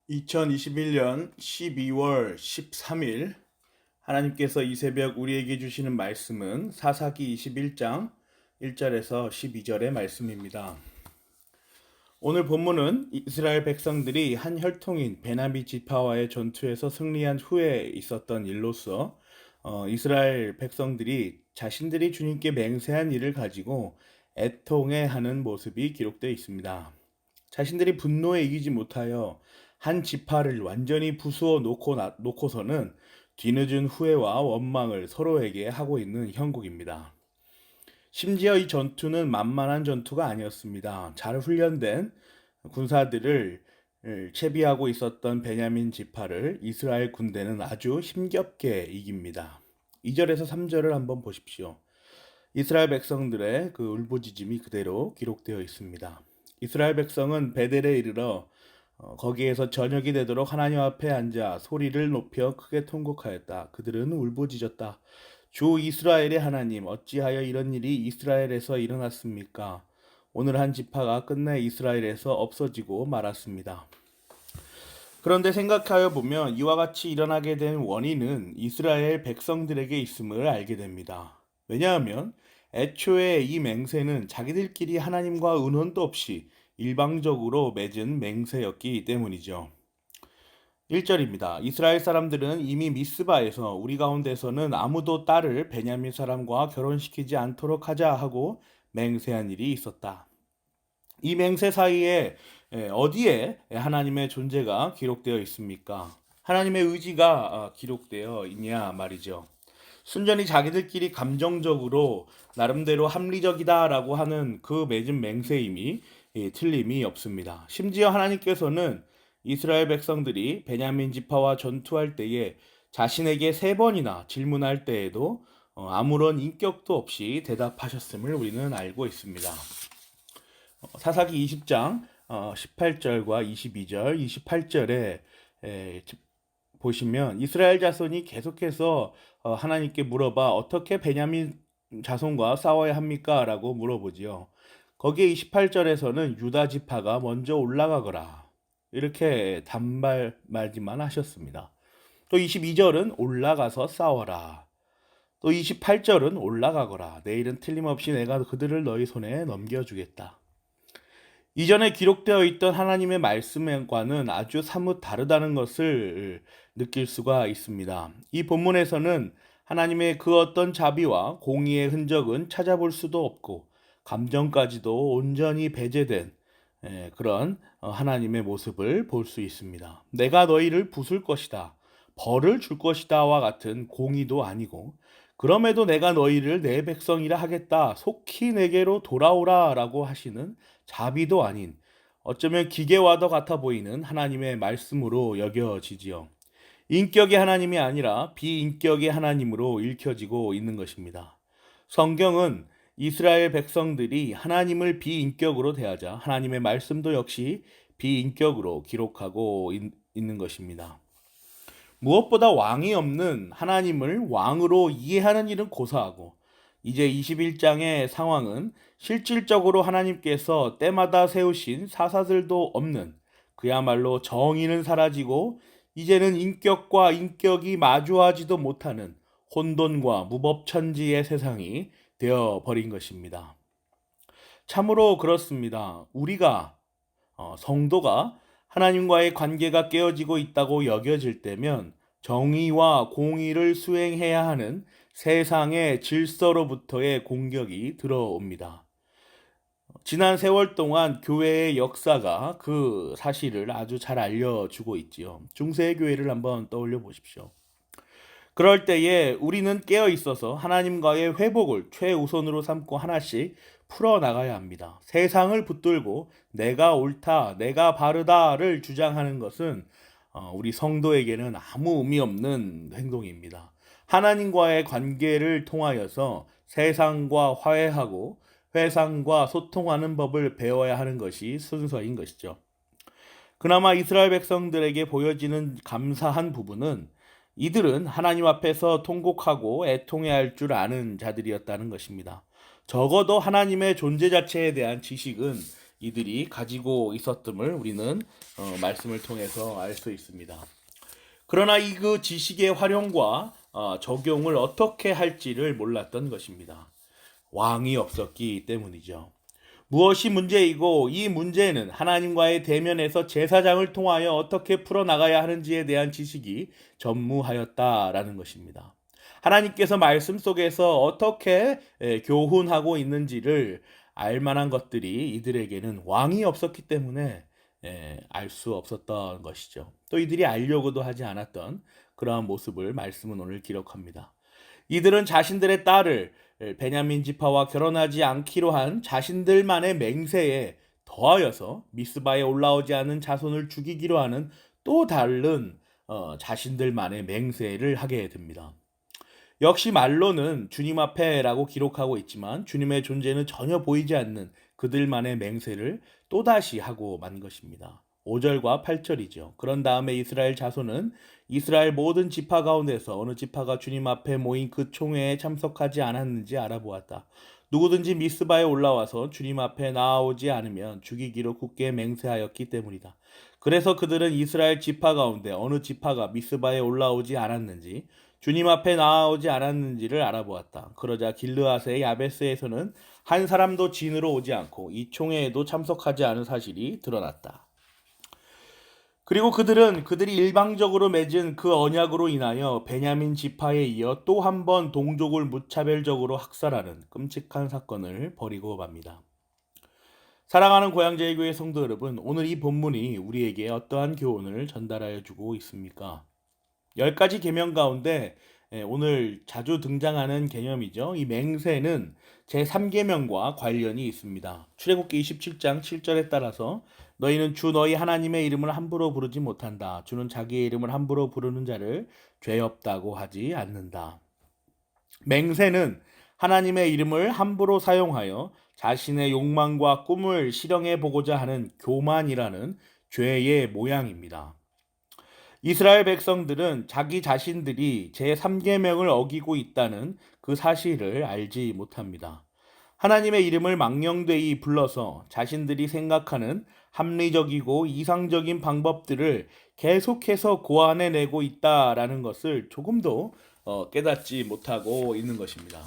2021년 12월 13일 하나님께서 이 새벽 우리에게 주시는 말씀은 사사기 21장 1절에서 12절의 말씀입니다. 오늘 본문은 이스라엘 백성들이 한 혈통인 베냐민 지파와의 전투에서 승리한 후에 있었던 일로서 이스라엘 백성들이 자신들이 주님께 맹세한 일을 가지고 애통해하는 모습이 기록되어 있습니다. 자신들이 분노에 이기지 못하여 한 지파를 완전히 부수어 놓고서는 뒤늦은 후회와 원망을 서로에게 하고 있는 형국입니다. 심지어 이 전투는 만만한 전투가 아니었습니다. 잘 훈련된 군사들을 채비하고 있었던 베냐민 지파를 이스라엘 군대는 아주 힘겹게 이깁니다. 2절에서 3절을 한번 보십시오. 이스라엘 백성들의 그 울부짖음이 그대로 기록되어 있습니다. 이스라엘 백성은 베델에 이르러 거기에서 저녁이 되도록 하나님 앞에 앉아 소리를 높여 크게 통곡하였다. 그들은 울부짖었다. 주 이스라엘의 하나님, 어찌하여 이런 일이 이스라엘에서 일어났습니까? 오늘 한 지파가 끝내 이스라엘에서 없어지고 말았습니다. 그런데 생각하여 보면 이와 같이 일어나게 된 원인은 이스라엘 백성들에게 있음을 알게 됩니다. 왜냐하면 애초에 이 맹세는 자기들끼리 하나님과 의논도 없이 일방적으로 맺은 맹세였기 때문이죠. 1절입니다. 이스라엘 사람들은 이미 미스바에서 우리 가운데서는 아무도 딸을 베냐민 사람과 결혼시키지 않도록 하자 하고 맹세한 일이 있었다. 이 맹세 사이에 어디에 하나님의 존재가 기록되어 있습니까? 하나님의 의지가 기록되어 있냐 말이죠. 순전히 자기들끼리 감정적으로 나름대로 합리적이다라고 하는 그 맺은 맹세임이 틀림이 없습니다. 심지어 하나님께서는 이스라엘 백성들이 베냐민 지파와 전투할 때에 자신에게 3번이나 질문할 때에도 아무런 인격도 없이 대답하셨음을 우리는 알고 있습니다. 사사기 20장 18절과 22절, 28절에 보시면 이스라엘 자손이 계속해서 하나님께 물어봐 어떻게 베냐민 자손과 싸워야 합니까? 라고 물어보지요. 거기에 28절에서는 유다 지파가 먼저 올라가거라 이렇게 단발말기만 하셨습니다. 또 22절은 올라가서 싸워라. 또 28절은 올라가거라. 내일은 틀림없이 내가 그들을 너희 손에 넘겨주겠다. 이전에 기록되어 있던 하나님의 말씀과는 아주 사뭇 다르다는 것을 느낄 수가 있습니다. 이 본문에서는 하나님의 그 어떤 자비와 공의의 흔적은 찾아볼 수도 없고 감정까지도 온전히 배제된 그런 하나님의 모습을 볼 수 있습니다. 내가 너희를 부술 것이다. 벌을 줄 것이다와 같은 공의도 아니고 그럼에도 내가 너희를 내 백성이라 하겠다. 속히 내게로 돌아오라 라고 하시는 자비도 아닌 어쩌면 기계와도 같아 보이는 하나님의 말씀으로 여겨지지요. 인격의 하나님이 아니라 비인격의 하나님으로 읽혀지고 있는 것입니다. 성경은 이스라엘 백성들이 하나님을 비인격으로 대하자 하나님의 말씀도 역시 비인격으로 기록하고 있는 것입니다. 무엇보다 왕이 없는 하나님을 왕으로 이해하는 일은 고사하고 이제 21장의 상황은 실질적으로 하나님께서 때마다 세우신 사사들도 없는 그야말로 정의는 사라지고 이제는 인격과 인격이 마주하지도 못하는 혼돈과 무법천지의 세상이 되어버린 것입니다. 참으로 그렇습니다. 우리가 성도가 하나님과의 관계가 깨어지고 있다고 여겨질 때면 정의와 공의를 수행해야 하는 세상의 질서로부터의 공격이 들어옵니다. 지난 세월 동안 교회의 역사가 그 사실을 아주 잘 알려주고 있지요. 중세교회를 한번 떠올려 보십시오. 그럴 때에 우리는 깨어 있어서 하나님과의 회복을 최우선으로 삼고 하나씩 풀어나가야 합니다. 세상을 붙들고 내가 옳다, 내가 바르다를 주장하는 것은 우리 성도에게는 아무 의미 없는 행동입니다. 하나님과의 관계를 통하여서 세상과 화해하고 회상과 소통하는 법을 배워야 하는 것이 순서인 것이죠. 그나마 이스라엘 백성들에게 보여지는 감사한 부분은 이들은 하나님 앞에서 통곡하고 애통해야 할 줄 아는 자들이었다는 것입니다. 적어도 하나님의 존재 자체에 대한 지식은 이들이 가지고 있었음을 우리는 말씀을 통해서 알 수 있습니다. 그러나 이 그 지식의 활용과 적용을 어떻게 할지를 몰랐던 것입니다. 왕이 없었기 때문이죠. 무엇이 문제이고 이 문제는 하나님과의 대면에서 제사장을 통하여 어떻게 풀어나가야 하는지에 대한 지식이 전무하였다라는 것입니다. 하나님께서 말씀 속에서 어떻게 교훈하고 있는지를 알 만한 것들이 이들에게는 왕이 없었기 때문에 알 수 없었던 것이죠. 또 이들이 알려고도 하지 않았던 그러한 모습을 말씀은 오늘 기록합니다. 이들은 자신들의 딸을 베냐민 지파와 결혼하지 않기로 한 자신들만의 맹세에 더하여서 미스바에 올라오지 않은 자손을 죽이기로 하는 또 다른 자신들만의 맹세를 하게 됩니다. 역시 말로는 주님 앞에라고 기록하고 있지만 주님의 존재는 전혀 보이지 않는 그들만의 맹세를 또다시 하고 만 것입니다. 5절과 8절이죠. 그런 다음에 이스라엘 자손은 이스라엘 모든 지파 가운데서 어느 지파가 주님 앞에 모인 그 총회에 참석하지 않았는지 알아보았다. 누구든지 미스바에 올라와서 주님 앞에 나아오지 않으면 죽이기로 굳게 맹세하였기 때문이다. 그래서 그들은 이스라엘 지파 가운데 어느 지파가 미스바에 올라오지 않았는지 주님 앞에 나아오지 않았는지를 알아보았다. 그러자 길르앗의 야베스에서는 한 사람도 진으로 오지 않고 이 총회에도 참석하지 않은 사실이 드러났다. 그리고 그들은 그들이 일방적으로 맺은 그 언약으로 인하여 베냐민 지파에 이어 또 한 번 동족을 무차별적으로 학살하는 끔찍한 사건을 벌이고 맙니다. 사랑하는 고향제일교회 성도 여러분, 오늘 이 본문이 우리에게 어떠한 교훈을 전달하여 주고 있습니까? 10가지 계명 가운데 오늘 자주 등장하는 개념이죠. 이 맹세는 제3계명과 관련이 있습니다. 출애굽기 27장 7절에 따라서 너희는 주 너희 하나님의 이름을 함부로 부르지 못한다. 주는 자기의 이름을 함부로 부르는 자를 죄 없다고 하지 않는다. 맹세는 하나님의 이름을 함부로 사용하여 자신의 욕망과 꿈을 실행해 보고자 하는 교만이라는 죄의 모양입니다. 이스라엘 백성들은 자기 자신들이 제3계명을 어기고 있다는 그 사실을 알지 못합니다. 하나님의 이름을 망령되이 불러서 자신들이 생각하는 합리적이고 이상적인 방법들을 계속해서 고안해내고 있다라는 것을 조금도 깨닫지 못하고 있는 것입니다.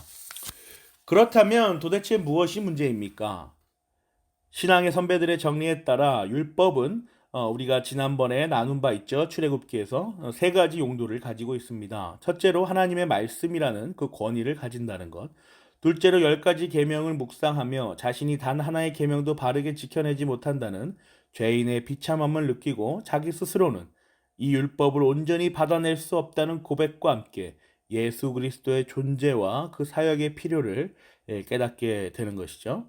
그렇다면 도대체 무엇이 문제입니까? 신앙의 선배들의 정리에 따라 율법은 우리가 지난번에 나눈 바 있죠. 출애굽기에서 세 가지 용도를 가지고 있습니다. 첫째로 하나님의 말씀이라는 그 권위를 가진다는 것. 둘째로 10가지 계명을 묵상하며 자신이 단 하나의 계명도 바르게 지켜내지 못한다는 죄인의 비참함을 느끼고 자기 스스로는 이 율법을 온전히 받아낼 수 없다는 고백과 함께 예수 그리스도의 존재와 그 사역의 필요를 깨닫게 되는 것이죠.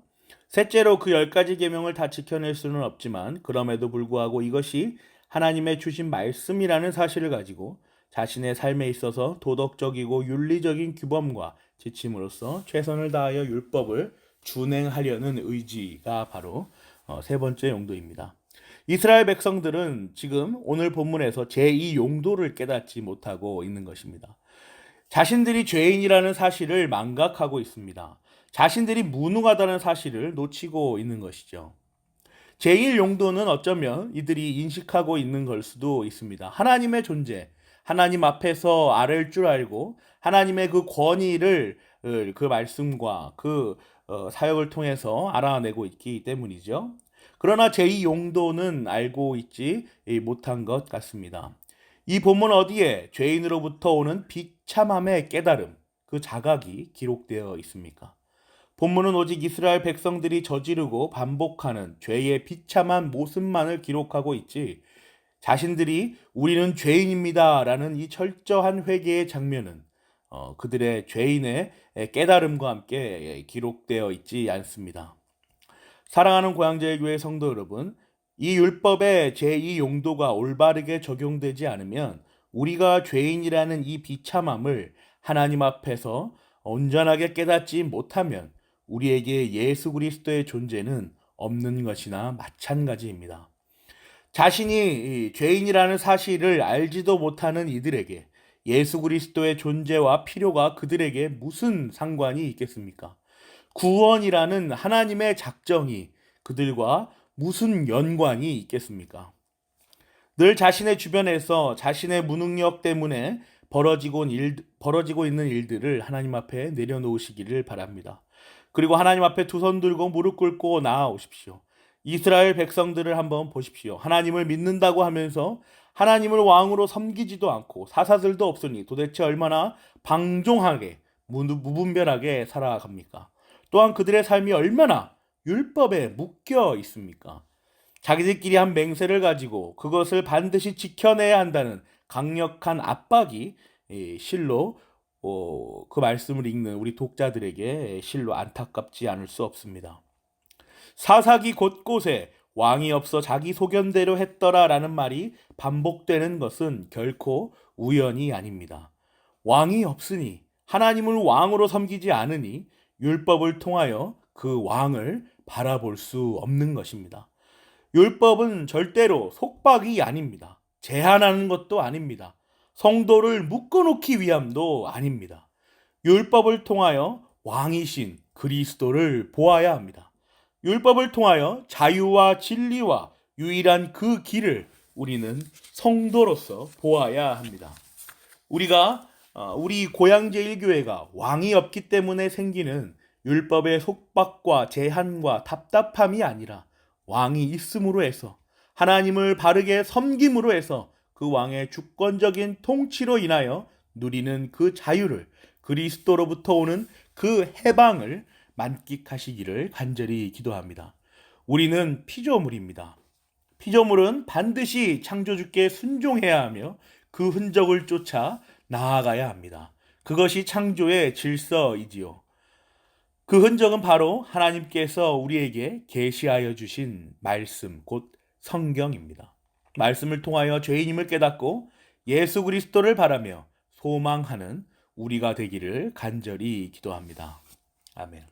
셋째로 그 10가지 계명을 다 지켜낼 수는 없지만 그럼에도 불구하고 이것이 하나님의 주신 말씀이라는 사실을 가지고 자신의 삶에 있어서 도덕적이고 윤리적인 규범과 지침으로써 최선을 다하여 율법을 준행하려는 의지가 바로 세 번째 용도입니다. 이스라엘 백성들은 지금 오늘 본문에서 제2 용도를 깨닫지 못하고 있는 것입니다. 자신들이 죄인이라는 사실을 망각하고 있습니다. 자신들이 무능하다는 사실을 놓치고 있는 것이죠. 제1 용도는 어쩌면 이들이 인식하고 있는 걸 수도 있습니다. 하나님의 존재, 하나님 앞에서 아랠 줄 알고 하나님의 그 권위를 그 말씀과 그 사역을 통해서 알아내고 있기 때문이죠. 그러나 제2 용도는 알고 있지 못한 것 같습니다. 이 본문 어디에 죄인으로부터 오는 비참함의 깨달음, 그 자각이 기록되어 있습니까? 본문은 오직 이스라엘 백성들이 저지르고 반복하는 죄의 비참한 모습만을 기록하고 있지 자신들이 우리는 죄인입니다 라는 이 철저한 회개의 장면은 그들의 죄인의 깨달음과 함께 기록되어 있지 않습니다. 사랑하는 고향제일교회 성도 여러분, 이 율법의 제2 용도가 올바르게 적용되지 않으면 우리가 죄인이라는 이 비참함을 하나님 앞에서 온전하게 깨닫지 못하면 우리에게 예수 그리스도의 존재는 없는 것이나 마찬가지입니다. 자신이 죄인이라는 사실을 알지도 못하는 이들에게 예수 그리스도의 존재와 필요가 그들에게 무슨 상관이 있겠습니까? 구원이라는 하나님의 작정이 그들과 무슨 연관이 있겠습니까? 늘 자신의 주변에서 자신의 무능력 때문에 벌어지고 있는 일들을 하나님 앞에 내려놓으시기를 바랍니다. 그리고 하나님 앞에 두 손 들고 무릎 꿇고 나아오십시오. 이스라엘 백성들을 한번 보십시오. 하나님을 믿는다고 하면서 하나님을 왕으로 섬기지도 않고 사사들도 없으니 도대체 얼마나 방종하게 무분별하게 살아갑니까? 또한 그들의 삶이 얼마나 율법에 묶여 있습니까? 자기들끼리 한 맹세를 가지고 그것을 반드시 지켜내야 한다는 강력한 압박이 실로 그 말씀을 읽는 우리 독자들에게 실로 안타깝지 않을 수 없습니다. 사사기 곳곳에 왕이 없어 자기 소견대로 했더라라는 말이 반복되는 것은 결코 우연이 아닙니다. 왕이 없으니 하나님을 왕으로 섬기지 않으니 율법을 통하여 그 왕을 바라볼 수 없는 것입니다. 율법은 절대로 속박이 아닙니다. 제한하는 것도 아닙니다. 성도를 묶어놓기 위함도 아닙니다. 율법을 통하여 왕이신 그리스도를 보아야 합니다. 율법을 통하여 자유와 진리와 유일한 그 길을 우리는 성도로서 보아야 합니다. 우리 고향제일교회가 왕이 없기 때문에 생기는 율법의 속박과 제한과 답답함이 아니라 왕이 있음으로 해서 하나님을 바르게 섬김으로 해서 그 왕의 주권적인 통치로 인하여 누리는 그 자유를 그리스도로부터 오는 그 해방을 만끽하시기를 간절히 기도합니다. 우리는 피조물입니다. 피조물은 반드시 창조주께 순종해야 하며 그 흔적을 쫓아 나아가야 합니다. 그것이 창조의 질서이지요. 그 흔적은 바로 하나님께서 우리에게 계시하여 주신 말씀, 곧 성경입니다. 말씀을 통하여 죄인임을 깨닫고 예수 그리스도를 바라며 소망하는 우리가 되기를 간절히 기도합니다. 아멘.